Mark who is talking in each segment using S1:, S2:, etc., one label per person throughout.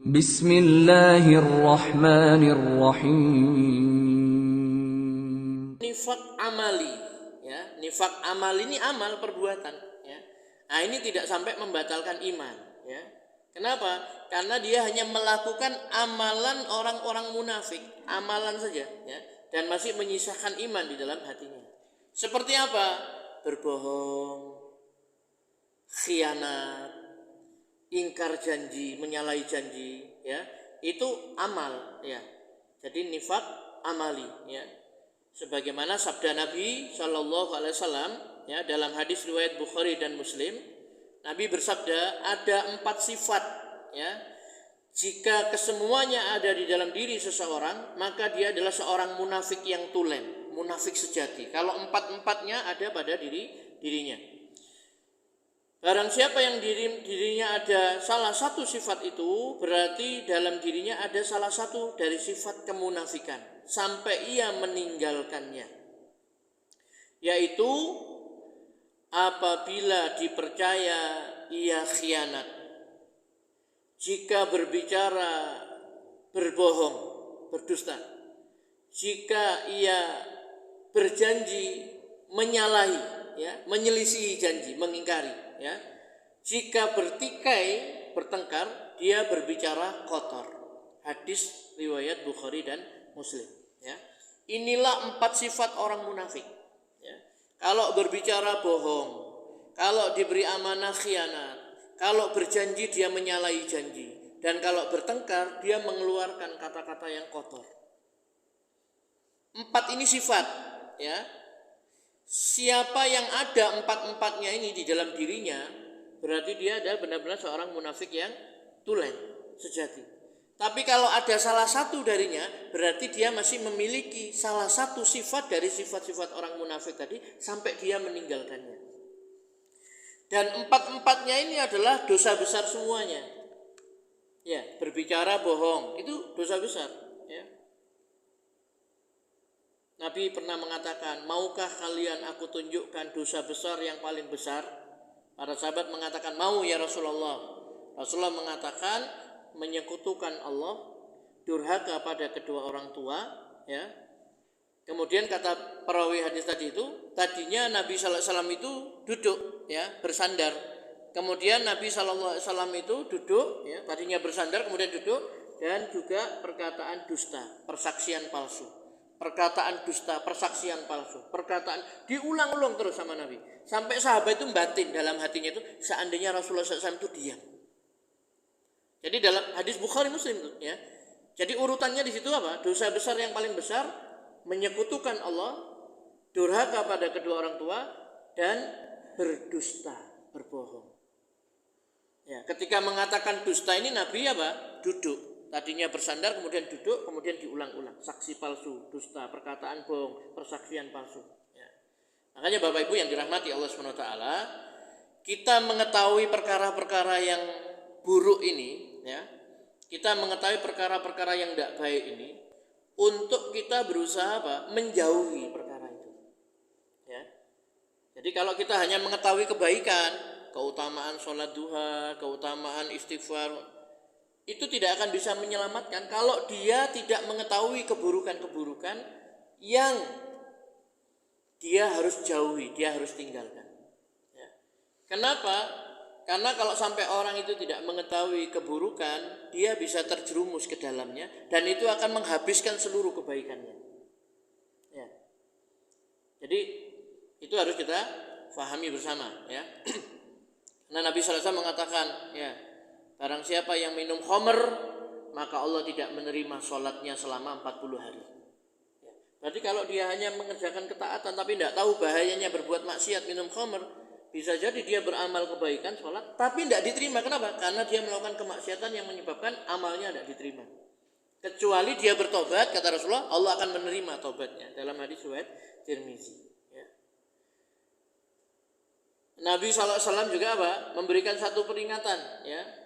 S1: Bismillahirrahmanirrahim.
S2: Nifak amali, ya. Nifak amal ini amal perbuatan, ya. Nah, ini tidak sampai membatalkan iman, ya. Kenapa? Karena dia hanya melakukan amalan orang-orang munafik, amalan saja, ya, dan masih menyisakan iman di dalam hatinya. Seperti apa? Berbohong, khianat, ingkar janji, menyalahi janji, ya. Itu amal, ya. Jadi nifak amali, ya. Sebagaimana sabda Nabi Shallallahu Alaihi Wasallam, ya, dalam hadis riwayat Bukhari dan Muslim, Nabi bersabda ada 4 sifat, ya. Jika kesemuanya ada di dalam diri seseorang, maka dia adalah seorang munafik yang tulen, munafik sejati. Kalau 4-4-nya ada pada dirinya. Barang siapa yang dirinya ada salah satu sifat itu, berarti dalam dirinya ada salah satu dari sifat kemunafikan sampai ia meninggalkannya, yaitu apabila dipercaya ia khianat, jika berbicara berbohong, berdusta, jika ia berjanji menyalahi, ya, menyelisihi janji, mengingkari, ya. Jika bertikai, bertengkar, dia berbicara kotor. Hadis riwayat Bukhari dan Muslim, ya. Inilah 4 sifat orang munafik, ya. Kalau berbicara bohong, kalau diberi amanah khianat, kalau berjanji dia menyalahi janji, dan kalau bertengkar dia mengeluarkan kata-kata yang kotor. 4 ini sifat, ya. Siapa yang ada 4-4-nya ini di dalam dirinya, berarti dia adalah benar-benar seorang munafik yang tulen, sejati. Tapi kalau ada salah satu darinya, berarti dia masih memiliki salah satu sifat dari sifat-sifat orang munafik tadi sampai dia meninggalkannya. Dan 4-4-nya ini adalah dosa besar semuanya. Ya, berbicara bohong itu dosa besar, ya. Nabi pernah mengatakan, maukah kalian aku tunjukkan dosa besar yang paling besar? Para sahabat mengatakan, mau ya Rasulullah. Rasulullah mengatakan, menyekutukan Allah, durhaka pada kedua orang tua, ya. Kemudian kata perawi hadis tadi itu, tadinya Nabi sallallahu alaihi wasallam itu duduk, ya, bersandar. Kemudian Nabi sallallahu alaihi wasallam itu duduk, ya, tadinya bersandar kemudian duduk, dan juga perkataan dusta, persaksian palsu. Perkataan dusta, persaksian palsu, perkataan diulang-ulang terus sama Nabi. Sampai sahabat itu batin dalam hatinya itu, seandainya Rasulullah SAW itu diam. Jadi dalam hadis Bukhari Muslim itu, ya. Jadi urutannya di situ apa? Dosa besar yang paling besar, menyekutukan Allah, durhaka pada kedua orang tua, dan berdusta, berbohong. Ya, ketika mengatakan dusta ini Nabi apa? Duduk. Tadinya bersandar, kemudian duduk, kemudian diulang-ulang. Saksi palsu, dusta, perkataan bohong, persaksian palsu. Ya. Makanya Bapak Ibu yang dirahmati Allah SWT, kita mengetahui perkara-perkara yang buruk ini, ya, kita mengetahui perkara-perkara yang tidak baik ini, untuk kita berusaha apa? Menjauhi perkara itu. Ya. Jadi kalau kita hanya mengetahui kebaikan, keutamaan sholat duha, keutamaan istighfar, itu tidak akan bisa menyelamatkan kalau dia tidak mengetahui keburukan-keburukan yang dia harus jauhi, dia harus tinggalkan. Ya. Kenapa? Karena kalau sampai orang itu tidak mengetahui keburukan, dia bisa terjerumus ke dalamnya dan itu akan menghabiskan seluruh kebaikannya. Ya. Jadi itu harus kita fahami bersama, ya. Nah, Nabi sallallahu alaihi wasallam mengatakan, ya, barang siapa yang minum khamr, maka Allah tidak menerima sholatnya selama 40 hari. Ya. Berarti kalau dia hanya mengerjakan ketaatan tapi tidak tahu bahayanya berbuat maksiat minum khamr, bisa jadi dia beramal kebaikan, sholat, tapi tidak diterima. Kenapa? Karena dia melakukan kemaksiatan yang menyebabkan amalnya tidak diterima. Kecuali dia bertobat, kata Rasulullah, Allah akan menerima tobatnya. Dalam hadis riwayat Tirmizi. Ya. Nabi SAW juga apa? Memberikan satu peringatan, ya.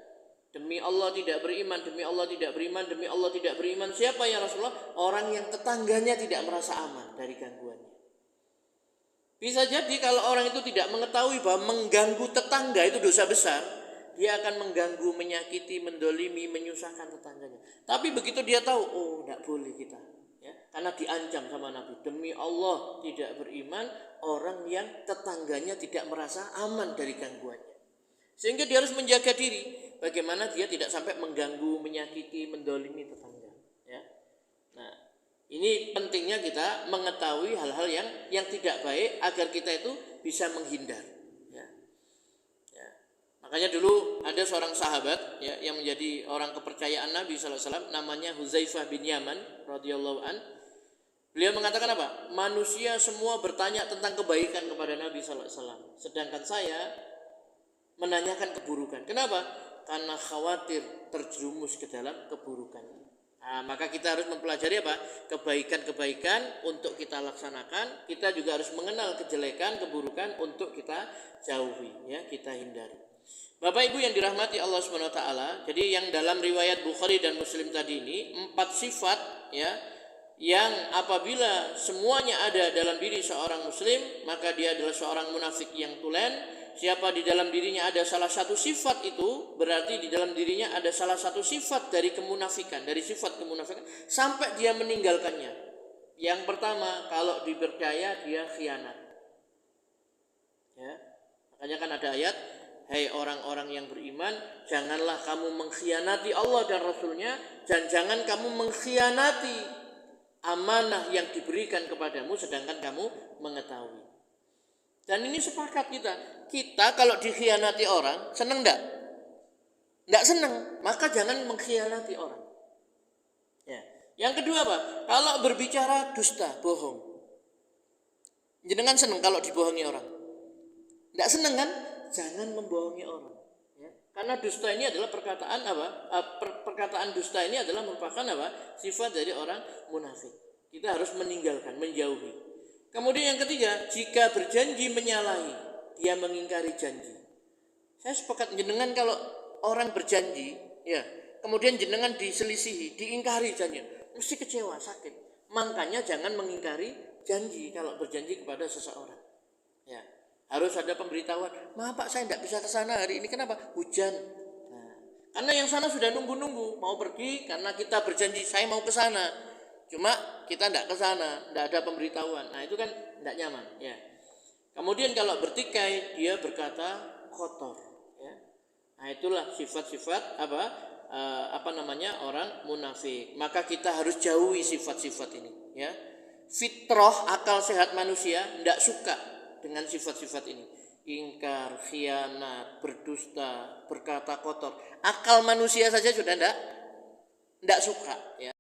S2: Demi Allah tidak beriman, demi Allah tidak beriman, demi Allah tidak beriman. Siapa ya Rasulullah? Orang yang tetangganya tidak merasa aman dari gangguannya. Bisa jadi kalau orang itu tidak mengetahui bahwa mengganggu tetangga itu dosa besar, dia akan mengganggu, menyakiti, mendolimi, menyusahkan tetangganya. Tapi begitu dia tahu, oh tidak boleh kita, ya, karena diancam sama Nabi, demi Allah tidak beriman orang yang tetangganya tidak merasa aman dari gangguannya. Sehingga dia harus menjaga diri, bagaimana dia tidak sampai mengganggu, menyakiti, mendolimi tetangga. Ya. Nah, ini pentingnya kita mengetahui hal-hal yang tidak baik agar kita itu bisa menghindar. Makanya dulu ada seorang sahabat, ya, yang menjadi orang kepercayaan Nabi SAW, namanya Huzaifah bin Yaman radhiyallahu an. Beliau mengatakan apa? Manusia semua bertanya tentang kebaikan kepada Nabi SAW, sedangkan saya menanyakan keburukan. Kenapa? Karena khawatir terjerumus ke dalam keburukan. Nah, maka kita harus mempelajari apa? Kebaikan-kebaikan untuk kita laksanakan. Kita juga harus mengenal kejelekan, keburukan untuk kita jauhi, ya, kita hindari. Bapak Ibu yang dirahmati Allah Subhanahu wa taala, jadi yang dalam riwayat Bukhari dan Muslim tadi ini 4 sifat, ya, yang apabila semuanya ada dalam diri seorang muslim, maka dia adalah seorang munafik yang tulen. Siapa di dalam dirinya ada salah satu sifat itu, berarti di dalam dirinya ada salah satu sifat dari kemunafikan, dari sifat kemunafikan sampai dia meninggalkannya. Yang pertama, kalau dipercaya dia khianat. Ya. Makanya kan ada ayat, hai orang-orang yang beriman, janganlah kamu mengkhianati Allah dan Rasulnya, dan jangan kamu mengkhianati amanah yang diberikan kepadamu sedangkan kamu mengetahui. Dan ini sepakat kita kalau dikhianati orang, senang enggak? Enggak senang, maka jangan mengkhianati orang. Ya. Yang kedua apa? Kalau berbicara dusta, bohong. Jenengan senang kalau dibohongi orang? Enggak senang kan? Jangan membohongi orang, ya. Karena dusta ini adalah perkataan apa? Perkataan dusta ini adalah merupakan apa? Sifat dari orang munafik. Kita harus meninggalkan, menjauhi. Kemudian yang ketiga, jika berjanji menyalahi, dia mengingkari janji. Saya sepakat jenengan kalau orang berjanji, ya, kemudian jenengan diselisihi, diingkari janji, mesti kecewa, sakit. Makanya jangan mengingkari janji kalau berjanji kepada seseorang. Ya. Harus ada pemberitahuan, maaf Pak, saya tidak bisa ke sana hari ini, kenapa? Hujan. Nah, karena yang sana sudah nunggu-nunggu mau pergi, karena kita berjanji saya mau ke sana, cuma kita tidak ke sana, tidak ada pemberitahuan. Nah, itu kan tidak nyaman, ya. Kemudian kalau bertikai, dia berkata kotor, ya. Nah, itulah sifat-sifat orang munafik. Maka kita harus jauhi sifat-sifat ini, ya. Fitrah, akal sehat manusia tidak suka dengan sifat-sifat ini. Ingkar, khianat, berdusta, berkata kotor. Akal manusia saja sudah tidak suka, ya.